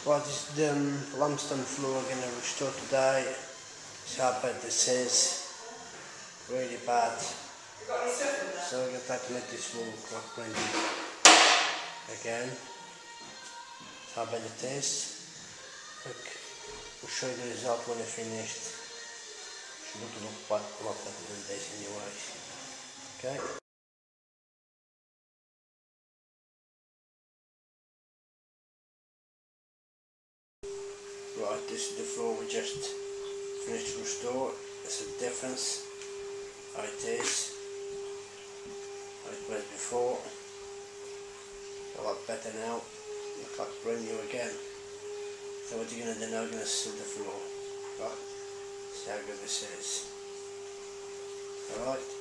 Well, this is the limestone floor I'm going to restore today. See how bad this is. Really bad. So we're going to try to make this floor quite clean again. See how bad it is. Look, we'll show you the result when it's finished. Should look quite a lot better than this anyway. Okay. Right, this is the floor we just finished to restore. There's a difference. How it is. How it was before. A lot better now. Looks like brand new again. So what you're going to do now, you're going to sieve the floor. Right? See how good this is. Alright.